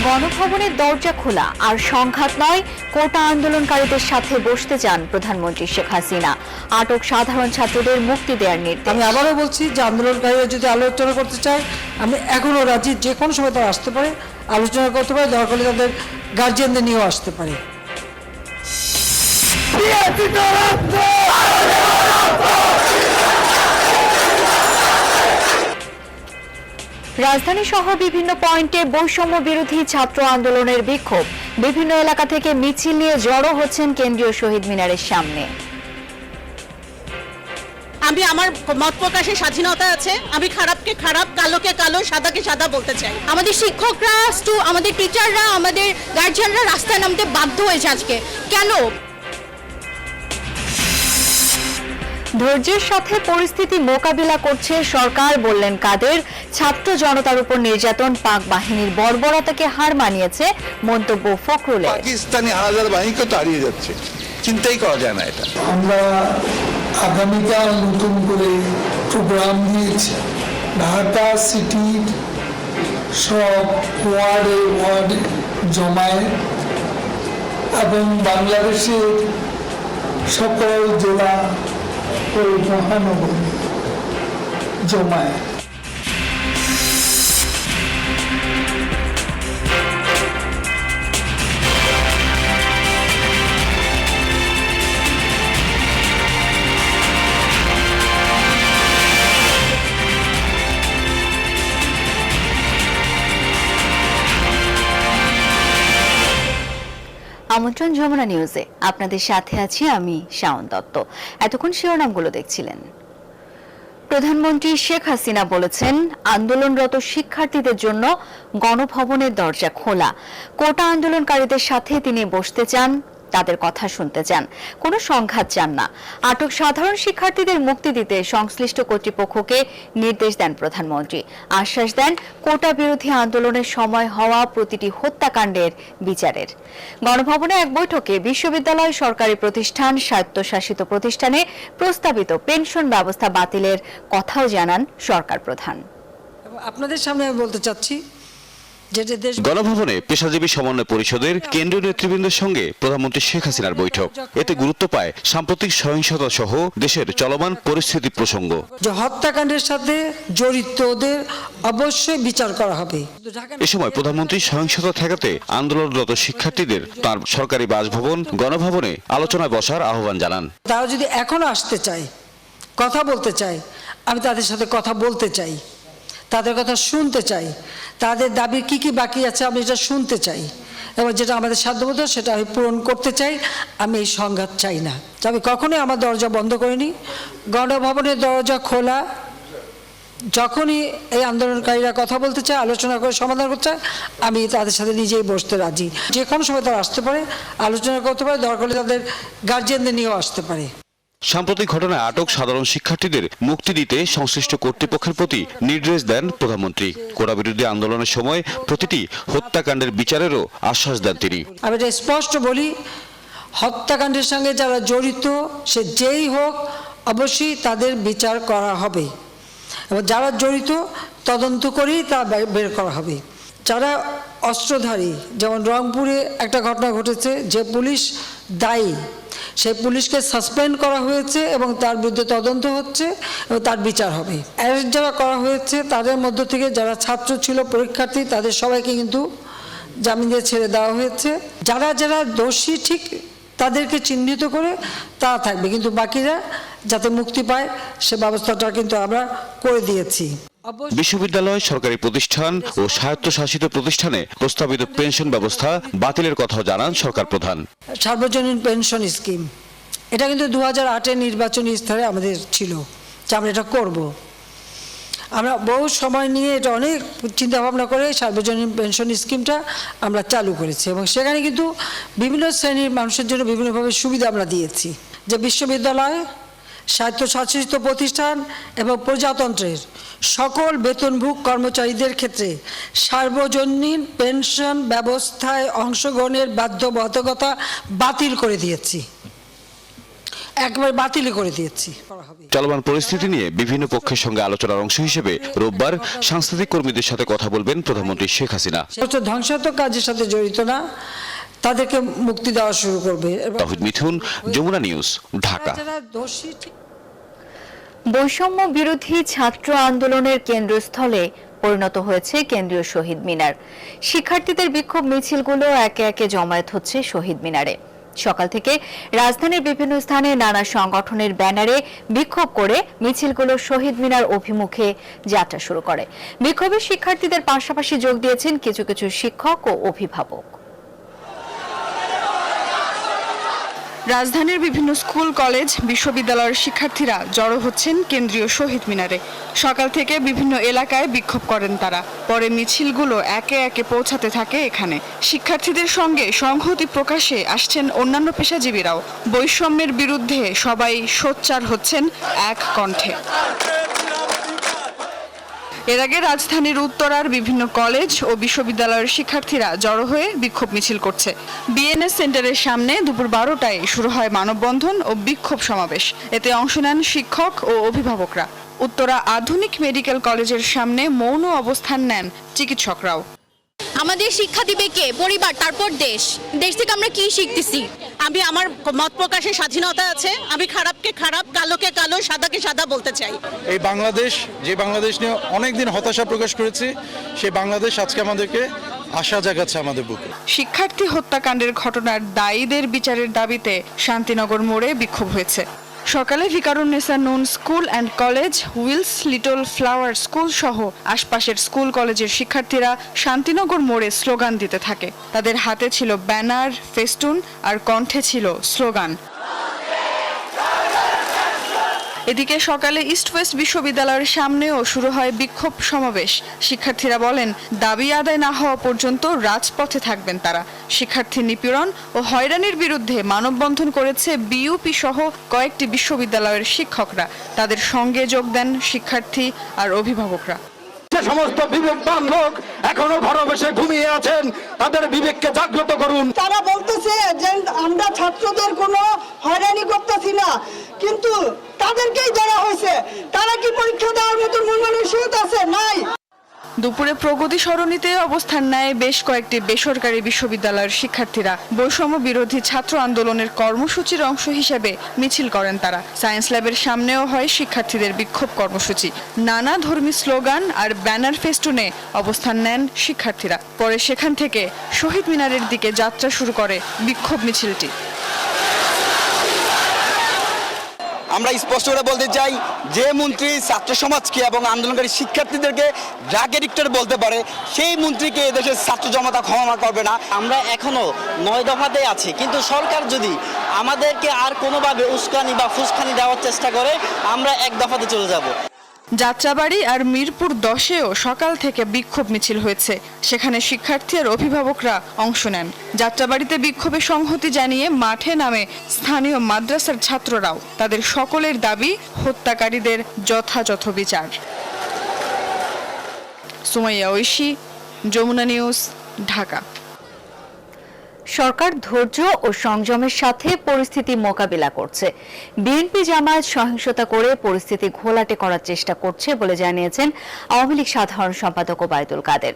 গণভবনের দরজা খোলা আর সংঘাত নয়, কোটা আন্দোলনকারীদের সাথে বসতে চান প্রধানমন্ত্রী শেখ হাসিনা। আটক সাধারণ ছাত্রদের মুক্তি দেওয়ার নির্দেশ। আমি আবারও বলছি যে আন্দোলনকারীরা যদি আলোচনা করতে চায়, আমি এখনো রাজি, যে কোনো সময় তারা আসতে পারে, আলোচনা করতে পারে, দরকার হলে তাদের গার্জিয়ানদের নিয়েও আসতে পারে। রাজধানী সহ বিভিন্ন পয়েন্টে বৈষম্য বিরোধী ছাত্র আন্দোলনের বিক্ষোভ। বিভিন্ন এলাকা থেকে মিছিল নিয়ে জড়ো হচ্ছেন কেন্দ্রীয় শহীদ মিনারের সামনে। আমি আমার মত প্রকাশের স্বাধীনতা আছে। আমি খারাপকে খারাপ, কালোকে কালো, সাদাকে সাদা বলতে চাই। আমাদের শিক্ষকরা, আমাদের টিচাররা, আমাদের গার্জিয়ানরা রাস্তায় নামতে বাধ্য হয়েছে আজকে। কেন? ধৈর্যের সাথে পরিস্থিতি মোকাবিলা করছে সরকার, বললেন কাদের। ছাত্র জনতার উপর নির্যাতন, পাক বাহিনীর বর্বরতাকে হার মানিয়েছে মন্তব্য ফখরুলের। পাকিস্তানি হানাদার বাহিনীকে তো হারিয়ে যাচ্ছে, চিন্তাই করা যায় না এটা। আমরা আগামীকাল নতুন করে প্রোগ্রাম দিয়েছি। ঢাকা সিটির সব ওয়ার্ডে জমায়েত এবং বাংলাদেশের সকল জেলা ও মহানগর জমায়েত। আমন্ত্রণ যমুনা নিউজে, আপনাদের সাথে আছি আমি শাওন দত্ত। এতক্ষণ শিরোনামগুলো দেখছিলেন। প্রধানমন্ত্রী শেখ হাসিনা বলেছেন, আন্দোলনরত শিক্ষার্থীদের জন্য গণভবনের দরজা খোলা। কোটা আন্দোলনকারীদের সাথে তিনি বসতে চান, তাদের কথা শুনতে চান, কোনো সংঘাত চান না। আটক সাধারণ শিক্ষার্থীদের মুক্তি দিতে সংশ্লিষ্ট কর্তৃপক্ষকে নির্দেশ দেন প্রধানমন্ত্রী। আশ্বাস দেন কোটা বিরোধী আন্দোলনের সময় হওয়া প্রতিটি হত্যাকাণ্ডের বিচারের। গণভবনে এক বৈঠকে বিশ্ববিদ্যালয়, সরকারি প্রতিষ্ঠান, স্বায়ত্তশাসিত প্রতিষ্ঠানে প্রস্তাবিত পেনশন ব্যবস্থা বাতিলের কথাও জানান সরকার প্রধান। আপনাদের সামনে আমি বলতে চাচ্ছি, গণভবনে পেশাজীবী সমন্বয় পরিষদের কেন্দ্রীয় নেতৃবৃন্দের সঙ্গে প্রধানমন্ত্রী শেখ হাসিনার বৈঠক। এতে গুরুত্ব পায় সাম্প্রতিক সহিংসতা সহ দেশের চলমান পরিস্থিতি প্রসঙ্গ। যে হত্যাকাণ্ডের সাথে জড়িতদের অবশ্যই বিচার করা হবে। এ সময় প্রধানমন্ত্রী সহিংসতা ঠেকাতে আন্দোলনরত শিক্ষার্থীদের তার সরকারি বাসভবন গণভবনে আলোচনায় বসার আহ্বান জানান। তারা যদি এখনো আসতে চায়, কথা বলতে চায়, আমি তাদের সাথে কথা বলতে চাই, তাদের কথা শুনতে চাই, তাদের দাবি কি কি বাকি আছে আমি এটা শুনতে চাই, এবং যেটা আমাদের সাধ্যমতো সেটা আমি পূরণ করতে চাই। আমি এই সংঘাত চাই না। আমি কখনোই আমার দরজা বন্ধ করিনি। গণভবনের দরজা খোলা। যখনই এই আন্দোলনকারীরা কথা বলতে চায়, আলোচনা করে সমাধান করতে চায়, আমি তাদের সাথে নিজেই বসতে রাজি। যে কোনো সময় তারা আসতে পারে, আলোচনা করতে পারে, দরকার হলে তাদের গার্জিয়ানদের নিয়েও আসতে পারে। সাম্প্রতিক ঘটনায় আটক সাধারণ শিক্ষার্থীদের মুক্তি দিতে সংশ্লিষ্ট কর্তৃপক্ষের প্রতি নির্দেশ দেন প্রধানমন্ত্রী। কোটা বিরোধী আন্দোলনের সময় প্রতিটি হত্যাকাণ্ডের বিচারেরও আশ্বাস দেন তিনি। আমি এটা স্পষ্ট বলি, হত্যাকাণ্ডের সঙ্গে যারা জড়িত, সে যেই হোক, অবশ্যই তাদের বিচার করা হবে, এবং যারা জড়িত তদন্ত করেই তা বের করা হবে। যারা অস্ত্রধারী, যেমন রংপুরে একটা ঘটনা ঘটেছে, যে পুলিশ দায়ী, সেই পুলিশকে সাসপেন্ড করা হয়েছে এবং তার বিরুদ্ধে তদন্ত হচ্ছে এবং তার বিচার হবে। অ্যারেস্ট যারা করা হয়েছে তাদের মধ্য থেকে যারা ছাত্র ছিল, পরীক্ষার্থী, তাদের সবাইকে কিন্তু জামিন দিয়ে ছেড়ে দেওয়া হয়েছে। যারা যারা দোষী ঠিক তাদেরকে চিহ্নিত করে তারা থাকবে, কিন্তু বাকিরা যাতে মুক্তি পায় সে ব্যবস্থাটা কিন্তু আমরা করে দিয়েছি। বিশ্ববিদ্যালয়, সরকারি প্রতিষ্ঠান ও স্বায়ত্তশাসিত প্রতিষ্ঠানে প্রস্তাবিত পেনশন ব্যবস্থা বাতিলের কথাও জানান সরকার প্রধান। সার্বজনীন পেনশন স্কিম, এটা কিন্তু 2008-এর নির্বাচনী স্তরে আমাদের ছিল যে আমরা এটা করব। আমরা বহু সময় নিয়ে এটা অনেক চিন্তা ভাবনা করে সার্বজনীন পেনশন স্কিমটা আমরা চালু করেছি, এবং সেখানে কিন্তু বিভিন্ন শ্রেণীর মানুষের জন্য বিভিন্নভাবে সুবিধা আমরা দিয়েছি। যে বিশ্ববিদ্যালয়, স্বায়ত্তশাসিত প্রতিষ্ঠান এবং প্রজাতন্ত্রের সকল বেতনভোগী কর্মচারীদের ক্ষেত্রে সার্বজনীন পেনশন ব্যবস্থায় অংশগ্রহণের বাধ্যবাধকতা বাতিল করে দিয়েছি। একবার বাতিল করে দিয়েছি। চলমান পরিস্থিতি নিয়ে বিভিন্ন পক্ষের সঙ্গে আলোচনার অংশ হিসেবে রোববার সাংস্কৃতিক কর্মীদের সাথে কথা বলবেন প্রধানমন্ত্রী শেখ হাসিনা। ধ্বংসাত্মক কাজের সাথে জড়িত না তাদেরকে মুক্তি দেওয়া শুরু করবে। তৌহিদ মিথুন, যমুনা নিউজ, ঢাকা। বৈষম্য বিরোধী ছাত্র আন্দোলনের কেন্দ্রস্থলে পরিণত হয়েছে কেন্দ্রীয় শহীদ মিনার। শিক্ষার্থীদের বিক্ষোভ মিছিলগুলো একে একে জমায়েত হচ্ছে শহীদ মিনারে। সকাল থেকে রাজধানীর বিভিন্ন স্থানে নানা সংগঠনের ব্যানারে বিক্ষোভ করে মিছিলগুলো শহীদ মিনার অভিমুখে যাত্রা শুরু করে। বিক্ষোভে শিক্ষার্থীদের পাশাপাশি যোগ দিয়েছেন কিছু কিছু শিক্ষক ও অভিভাবক। রাজধানীর বিভিন্ন স্কুল, কলেজ, বিশ্ববিদ্যালয়ের শিক্ষার্থীরা জড়ো হচ্ছেন কেন্দ্রীয় শহীদ মিনারে। সকাল থেকে বিভিন্ন এলাকায় বিক্ষোভ করেন তারা। পরে মিছিলগুলো একে একে পৌঁছাতে থাকে এখানে। শিক্ষার্থীদের সঙ্গে সংহতি প্রকাশে আসছেন অন্যান্য পেশাজীবীরাও। বৈষম্যের বিরুদ্ধে সবাই সোচ্চার হচ্ছেন এক কণ্ঠে। এর আগে রাজধানীর উত্তরার বিভিন্ন কলেজ ও বিশ্ববিদ্যালয়ের শিক্ষার্থীরা জড়ো হয়ে বিক্ষোভ মিছিল করছে। বিএনএস সেন্টারের সামনে দুপুর 12টায় শুরু হয় মানববন্ধন ও বিক্ষোভ সমাবেশ। এতে অংশ নেন শিক্ষক ও অভিভাবকরা। উত্তরা আধুনিক মেডিকেল কলেজের সামনে মৌন অবস্থান নেন চিকিৎসকরাও। আমাদের শিক্ষা দিবে কে? পরিবার, তারপর দেশ। দেশ থেকে আমরা কি শিখতেছি? আমি আমার মত প্রকাশের স্বাধীনতা আছে। আমি খারাপকে খারাপ, কালোকে কালো, সাদাকে সাদা বলতে চাই। এই বাংলাদেশ, যে বাংলাদেশ নিয়ে অনেকদিন হতাশা প্রকাশ করেছি, সেই বাংলাদেশ আজকে আমাদেরকে আশা জাগাচ্ছে আমাদের বুকে। শিক্ষার্থী হত্যাকাণ্ডের ঘটনার দায়ীদের বিচারের দাবিতে শান্তিনগর মোড়ে বিক্ষোভ হয়েছে। সকালে Viqarunnisa Noon school and college, Wills Little Flower school সহ আশপাশের স্কুল কলেজের শিক্ষার্থীরা শান্তিনগর মোড়ে স্লোগান দিতে থাকে। তাদের হাতে ছিল ব্যানার, ফেস্টুন আর কণ্ঠে ছিল স্লোগান। এদিকে সকালে ইস্ট ওয়েস্ট বিশ্ববিদ্যালয়ের সামনেও শুরু হয় বিক্ষোভ সমাবেশ। শিক্ষার্থীরা বলেন, দাবি আদায় না হওয়া পর্যন্ত রাজপথে থাকবেন তারা। শিক্ষার্থী নিপীড়ন ও হয়রানির বিরুদ্ধে মানববন্ধন করেছে বিইউপি সহ কয়েকটি বিশ্ববিদ্যালয়ের শিক্ষকরা। তাদের সঙ্গে যোগ দেন শিক্ষার্থী আর অভিভাবকরা। যে সমস্ত বিবেকবান লোক এখনো ঘরে বসে ঘুমিয়ে আছেন, তাদের বিবেককে জাগ্রত করুন। তারা বলতেছে যে আমরা ছাত্রদের কোনো হয়রানি করতেছি না, কিন্তু তাদেরকেই ধরা হয়েছে। তারা কি পরীক্ষা দেওয়ার মতো মন মানসিকতা আছে? নাই। দুপুরে প্রগতি সরণিতে অবস্থান নেয় বেশ কয়েকটি বেসরকারি বিশ্ববিদ্যালয়ের শিক্ষার্থীরা। বৈষম্য বিরোধী ছাত্র আন্দোলনের কর্মসূচির অংশ হিসেবে মিছিল করেন তারা। সায়েন্স ল্যাবের সামনেও হয় শিক্ষার্থীদের বিক্ষোভ কর্মসূচি। নানা ধর্মী স্লোগান আর ব্যানার ফেস্টুনে অবস্থান নেন শিক্ষার্থীরা। পরে সেখান থেকে শহীদ মিনারের দিকে যাত্রা শুরু করে বিক্ষোভ মিছিলটি। আমরা স্পষ্ট করে বলতে চাই, যে মন্ত্রী ছাত্র সমাজকে এবং আন্দোলনকারী শিক্ষার্থীদেরকে ড্রাগ এডিক্টর বলতে পারে, সেই মন্ত্রীকে এদেশের ছাত্র জনতা ক্ষমা করবে না। আমরা এখনো 9 দফাতে আছি, কিন্তু সরকার যদি আমাদেরকে আর কোনোভাবে উস্কানি বা ফুসকানি দেওয়ার চেষ্টা করে, আমরা 1 দফাতে চলে যাব। যাত্রাবাড়ি আর মিরপুর 10-এও সকাল থেকে বিক্ষোভ মিছিল হয়েছে। সেখানে শিক্ষার্থী আর অভিভাবকরা অংশ নেন। যাত্রাবাড়িতে বিক্ষোভে সংহতি জানিয়ে মাঠে নামে স্থানীয় মাদ্রাসার ছাত্ররাও। তাদের সকলের দাবি হত্যাকারীদের যথাযথ বিচার। সুমাইয়া ঐশী, যমুনা নিউজ, ঢাকা। সরকার ধৈর্য ও সংযমের সাথে পরিস্থিতি মোকাবিলা করছে। বিএনপি জামায়াত সহিংসতা করে পরিস্থিতি ঘোলাটে করার চেষ্টা করছে বলে জানিয়েছেন আওয়ামী লীগ সাধারণ সম্পাদক ওবায়দুল কাদের।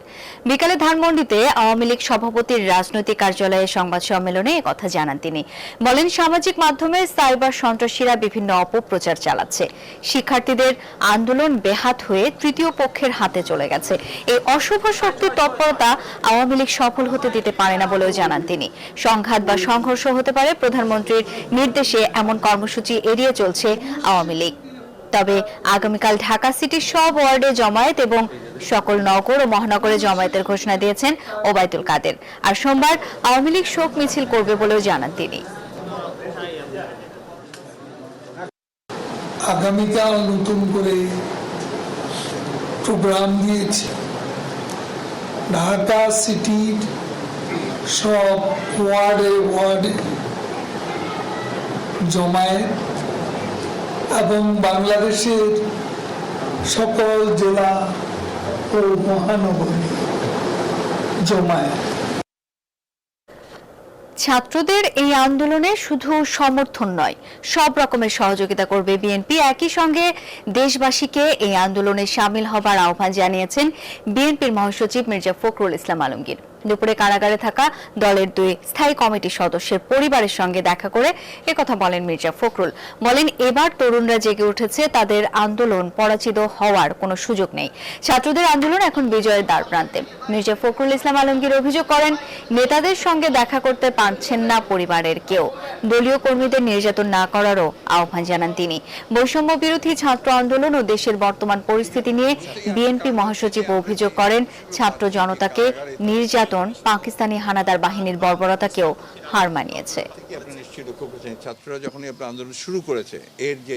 বিকালে ধানমন্ডিতে আওয়ামী লীগ সভাপতির রাজনৈতিক কার্যালয়ে সংবাদ সম্মেলনে একথা জানান তিনি। বলেন, সামাজিক মাধ্যমে সাইবার সন্ত্রাসীরা বিভিন্ন অপপ্রচার চালাচ্ছে। শিক্ষার্থীদের আন্দোলন বেহাত হয়ে তৃতীয় পক্ষের হাতে চলে গেছে। এই অশুভ শক্তির তৎপরতা আওয়ামী লীগ সফল হতে দিতে পারে না বলেও জানান তিনি। সংঘাত বা সংঘর্ষ হতে পারে, প্রধানমন্ত্রীর নির্দেশে এমন কর্মসূচি এড়িয়ে চলছে আওয়ামী লীগ। তবে আগামীকাল ঢাকা সিটির সব ওয়ার্ডে জমায়েত এবং সকল নগর ও মহানগরে জমায়েতের ঘোষণা দিয়েছেন ওবায়দুল কাদের। আর সোমবার আওয়ামী লীগ শোক মিছিল করবে বলেও জানান তিনি। আগামীকাল নতুন করে প্রোগ্রাম দিয়েছে। ঢাকা সিটির সব ওয়ার্ডে জমায়েত এবং বাংলাদেশের সকল জেলা ও মহানগরে জমায়েত। ছাত্রদের এই আন্দোলনে শুধু সমর্থন নয়, সব রকমের সহযোগিতা করবে বিএনপি। একই সঙ্গে দেশবাসীকে এই আন্দোলনে শামিল হবার আহ্বান জানিয়েছেন বিএনপির মহাসচিব মির্জা ফখরুল ইসলাম আলমগীর। দুপুরে কারাগারে থাকা দলের 2 স্থায়ী কমিটি সদস্যের পরিবারের সঙ্গে দেখা করে একথা বলেন মির্জা ফখরুল। বলেন, এবার তরুণরা জেগে উঠেছে, তাদের আন্দোলন পরাজিত হওয়ার কোনো সুযোগ নেই। ছাত্রদের আন্দোলন এখন বিজয়ের দ্বার প্রান্তে। মির্জা ফখরুল ইসলাম আলমগীর অভিযোগ করেন, নেতাদের সঙ্গে দেখা করতে পারছেন না পরিবারের কেউ। দলীয় কর্মীদের নির্যাতন না করারও আহ্বান জানান তিনি। বৈষম্য বিরোধী ছাত্র আন্দোলন ও দেশের বর্তমান পরিস্থিতি নিয়ে বিএনপি মহাসচিব অভিযোগ করেন, ছাত্র জনতাকে নির্যাতন পাকিস্তানি হানাদার বাহিনীর বর্বরতাকেও হার মানিয়েছে। ছাত্ররা যখন আন্দোলন শুরু করেছে, এর যে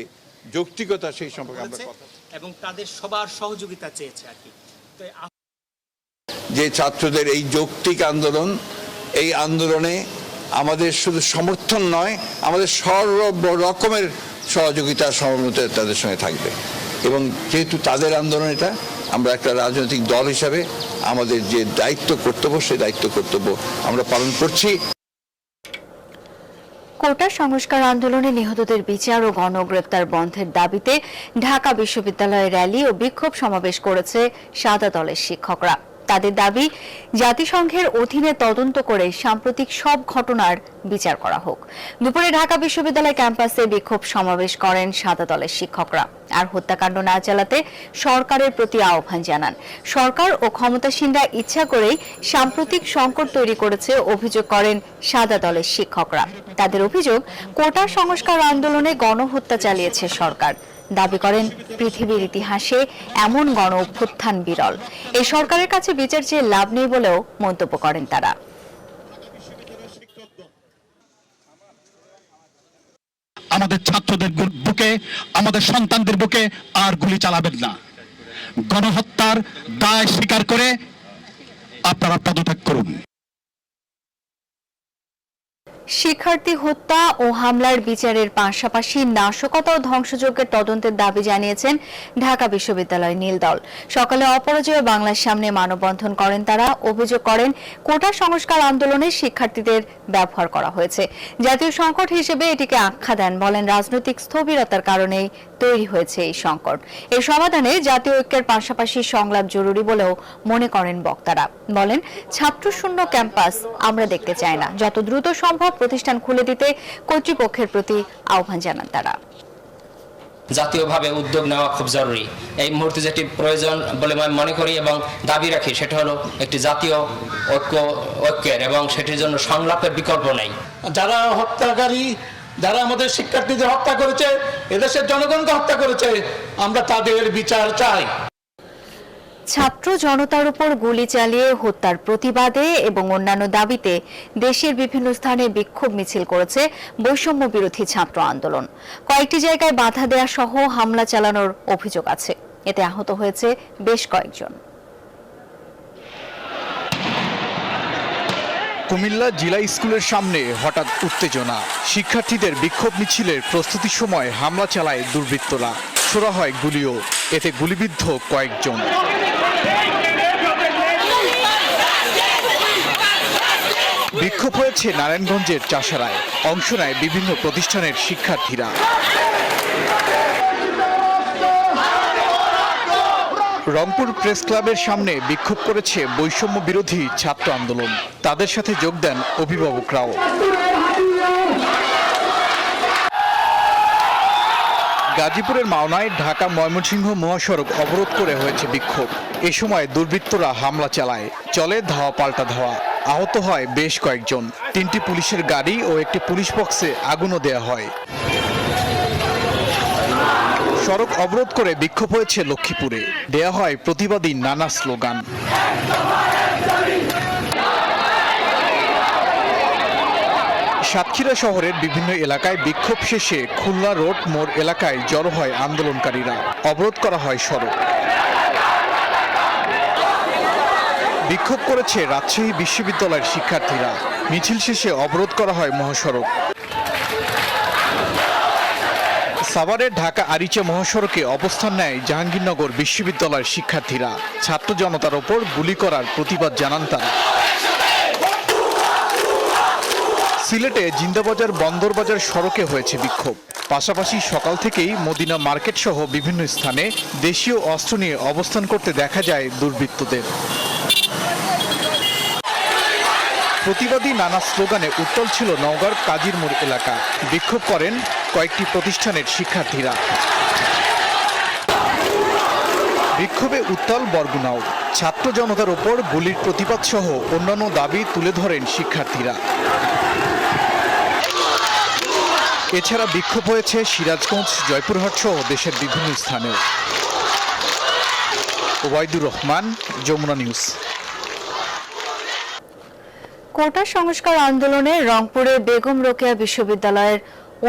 যৌক্তিকতা সেই সম্পর্কে আমরা কথা এবং তাদের সবার সহযোগিতা চেয়েছে আর কি। যে ছাত্রদের এই যৌক্তিক আন্দোলন, এই আন্দোলনে আমাদের শুধু সমর্থন নয়, আমাদের সর্ব রকমের সহযোগিতা সহমত তাদের সঙ্গে থাকবে। এবং যেহেতু তাদের আন্দোলন এটা, আমরা একটা রাজনৈতিক দল হিসাবে আমাদের যে দায়িত্ব কর্তব্য, সেই দায়িত্ব কর্তব্য আমরা পালন করছি। কোটা সংস্কার আন্দোলনে নিহতদের বিচার ও গণগ্রেপ্তার বন্ধের দাবিতে ঢাকা বিশ্ববিদ্যালয়ে র্যালি ও বিক্ষোভ সমাবেশ করেছে সাদা দলের শিক্ষকরা। তাদের দাবি, জাতিসংঘের অধীনে তদন্ত করে সাম্প্রতিক সব ঘটনার বিচার করা হোক। দুপুরে ঢাকা বিশ্ববিদ্যালয় ক্যাম্পাসে বিক্ষোভ সমাবেশ করেন সাদা দলের শিক্ষকরা আর হত্যাকাণ্ড না চালাতে সরকারের প্রতি আহ্বান জানান। সরকার ও ক্ষমতাসীনরা ইচ্ছা করেই সাম্প্রতিক সংকট তৈরি করেছে অভিযোগ করেন সাদা দলের শিক্ষকরা। তাদের অভিযোগ, কোটা সংস্কার আন্দোলনে গণহত্যা চালিয়েছে সরকার। দাবি করেন, পৃথিবীর ইতিহাসে এমন গণ অভ্যুত্থান বিরল। এই সরকারের কাছে বিচার চেয়ে লাভ নেই বলেও মন্তব্য করেন তারা। আমাদের ছাত্রদের বুকে, আমাদের সন্তানদের বুকে আর গুলি চালাবেন না। গণহত্যার দায় স্বীকার করে আপনারা পদত্যাগ করুন। শিক্ষার্থী হত্যা ও হামলার বিচারের পাশাপাশি নাশকতা ও ধ্বংসযজ্ঞের তদন্তের দাবি জানিয়েছেন ঢাকা বিশ্ববিদ্যালয় নীলদল। সকালে অপরাজয় বাংলার সামনে মানববন্ধন করেন তারা। অভিযোগ করেন, কোটা সংস্কার আন্দোলনে শিক্ষার্থীদের ব্যবহার করা হয়েছে। জাতীয় সংকট হিসেবে এটিকে আখ্যা দেন। বলেন, রাজনৈতিক স্থবিরতার কারণেই তৈরি হয়েছে এই সংকট। এর সমাধানে জাতীয় ঐক্যের পাশাপাশি সংলাপ জরুরি বলেও মনে করেন বক্তারা। বলেন, ছাত্রশূন্য ক্যাম্পাস আমরা দেখতে চাই না। যত দ্রুত সম্ভব প্রতিষ্ঠান খুলে দিতে কর্তৃপক্ষের প্রতি আহ্বান জানান তারা। জাতীয়ভাবে উদ্যোগ নেওয়া খুব জরুরি। এই মুহূর্তে যেটি প্রয়োজন বলে আমি মনে করি এবং দাবি রাখি, সেটা হলো একটি জাতীয় ঐক্যের, এবং সেটির জন্য সংলাপের বিকল্প নেই। যারা হত্যাকারী, যারা আমাদের শিক্ষার্থীদের হত্যা করেছে, এদেশের জনগণকে হত্যা করেছে, আমরা তাদের বিচার চাই। ছাত্র জনতার উপর গুলি চালিয়ে হত্যার প্রতিবাদে এবং অন্যান্য দাবিতে দেশের বিভিন্ন স্থানে বিক্ষোভ মিছিল করেছে বৈষম্য বিরোধী ছাত্র আন্দোলন। কয়েকটি জায়গায় বাধা দেয়া সহ হামলা চালানোর অভিযোগ আছে। এতে আহত হয়েছে বেশ কয়েকজন। কুমিল্লা জেলা স্কুলের সামনে হঠাৎ উত্তেজনা। শিক্ষার্থীদের বিক্ষোভ মিছিলের প্রস্তুতির সময় হামলা চালায় দুর্বৃত্তরা। ছোড়া হয় গুলিও, এতে গুলিবিদ্ধ কয়েকজন। বিক্ষোভ হয়েছে নারায়ণগঞ্জের চাষারায়। অংশ নেয় বিভিন্ন প্রতিষ্ঠানের শিক্ষার্থীরা। রংপুর প্রেস ক্লাবের সামনে বিক্ষোভ করেছে বৈষম্য বিরোধী ছাত্র আন্দোলন। তাদের সাথে যোগ দেন অভিভাবকরাও। গাজীপুরের মাওনায় ঢাকা ময়মনসিংহ মহাসড়ক অবরোধ করে হয়েছে বিক্ষোভ। এ সময় দুর্বৃত্তরা হামলা চালায়, চলে ধাওয়া পাল্টা ধাওয়া। আহত হয় বেশ কয়েকজন। 3টি পুলিশের গাড়ি ও একটি পুলিশ বক্সে আগুনও দেয়া হয়। সড়ক অবরোধ করে বিক্ষোভ হয়েছে লক্ষ্মীপুরে। দেয়া হয় প্রতিবাদী নানা স্লোগান। সাতক্ষীরা শহরের বিভিন্ন এলাকায় বিক্ষোভ শেষে খুলনা রোড মোড় এলাকায় জড়ো হয় আন্দোলনকারীরা। অবরোধ করা হয় সড়ক। বিক্ষোভ করেছে রাজশাহী বিশ্ববিদ্যালয়ের শিক্ষার্থীরা। মিছিল শেষে অবরোধ করা হয় মহাসড়ক। সাভারের ঢাকা আরিচা মহাসড়কে অবস্থান নেয় জাহাঙ্গীরনগর বিশ্ববিদ্যালয়ের শিক্ষার্থীরা। ছাত্র জনতার ওপর গুলি করার প্রতিবাদ জানান তারা। সিলেটে জিন্দাবাজার বন্দরবাজার সড়কে হয়েছে বিক্ষোভ। পাশাপাশি সকাল থেকেই মদিনা মার্কেট সহ বিভিন্ন স্থানে দেশীয় অস্ত্র নিয়ে অবস্থান করতে দেখা যায় দুর্বৃত্তদের। প্রতিবাদী নানা স্লোগানে উত্তাল ছিল নওগাঁর কাজীর মোড় এলাকা। বিক্ষোভ করেন কয়েকটি প্রতিষ্ঠানের শিক্ষার্থীরা। বিক্ষোভে উত্তাল বরগুনাও। ছাত্র জনতার ওপর গুলির প্রতিবাদ সহ অন্যান্য দাবি তুলে ধরেন শিক্ষার্থীরা। এছাড়া বিক্ষোভ হয়েছে সিরাজগঞ্জ, জয়পুরহাট সহ দেশের বিভিন্ন স্থানেও। ওবায়দুর রহমান, যমুনা নিউজ। কোটা সংস্কার আন্দোলনে রংপুরের বেগম রোকেয়া বিশ্ববিদ্যালয়ের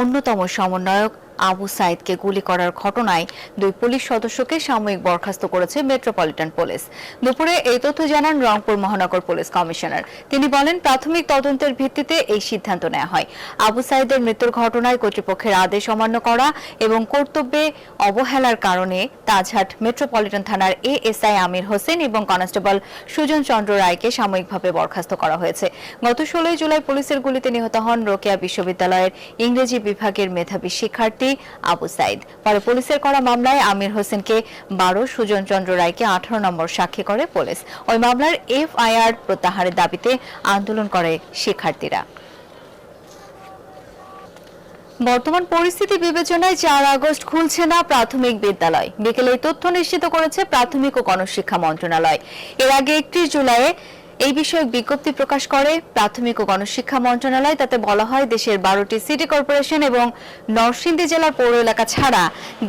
অন্যতম সমন্বয়ক আবু সাইদকে গুলি করার ঘটনায় 2 পুলিশ সদস্যকে সাময়িক বরখাস্ত করেছে মেট্রোপলিটন পুলিশ। দুপুরে এই তথ্য জানান রংপুর মহানগর পুলিশ কমিশনার। তিনি বলেন, প্রাথমিক তদন্তের ভিত্তিতে এই সিদ্ধান্ত নেওয়া হয়। আবু সাইদের মৃত্যুর ঘটনায় কর্তৃপক্ষের আদেশ অমান্য করা এবং কর্তব্যে অবহেলার কারণে তাজহাট মেট্রোপলিটন থানার এএসআই আমির হোসেন এবং কনস্টেবল সুজন চন্দ্র রায়কে সাময়িকভাবে বরখাস্ত করা হয়েছে। গত 16 জুলাই পুলিশের গুলিতে নিহত হন রোকেয়া বিশ্ববিদ্যালয়ের ইংরেজি বিভাগের মেধাবী শিক্ষার্থী আবু সাইদ। পরে পুলিশের করা মামলায় আমির হোসেনকে 12, সুজন চন্দ্র রায়কে 18 নম্বর সাক্ষী করে পুলিশ। ওই মামলার এফআইআর প্রত্যাহারের দাবিতে আন্দোলন করে শিক্ষার্থীরা। বর্তমান পরিস্থিতি বিবেচনায় 4 আগস্ট খুলছে না প্রাথমিক বিদ্যালয়। বিকেলে এই তথ্য নিশ্চিত করেছে প্রাথমিক ও গণশিক্ষা মন্ত্রণালয়। এর আগে 31 জুলাই এই বিষয়ে বিজ্ঞপ্তি প্রকাশ করে প্রাথমিক ও গণশিক্ষা মন্ত্রণালয়। তাতে বলা হয়, দেশের 12টি সিটি কর্পোরেশন এবং নরসিংদী জেলার পৌর এলাকা ছাড়া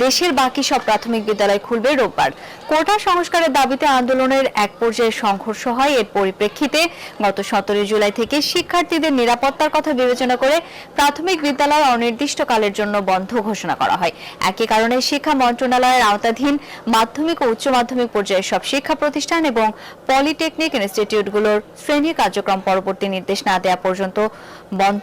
দেশের বাকি সব প্রাথমিক বিদ্যালয় খুলবে রোববার। কোটা সংস্কারের দাবিতে আন্দোলনের এক পর্যায়ে সংঘর্ষ হয়। এর পরিপ্রেক্ষিতে গত 17 জুলাই থেকে শিক্ষার্থীদের নিরাপত্তার কথা বিবেচনা করে প্রাথমিক বিদ্যালয় অনির্দিষ্টকালের জন্য বন্ধ ঘোষণা করা হয়। একই কারণে শিক্ষা মন্ত্রণালয়ের আওতাধীন মাধ্যমিক ও উচ্চ মাধ্যমিক পর্যায়ের সব শিক্ষা প্রতিষ্ঠান এবং পলিটেকনিক ইনস্টিটিউটগুলোর শ্রেণী কার্যক্রম পরবর্তী নির্দেশ না দেওয়া পর্যন্ত বন্ধ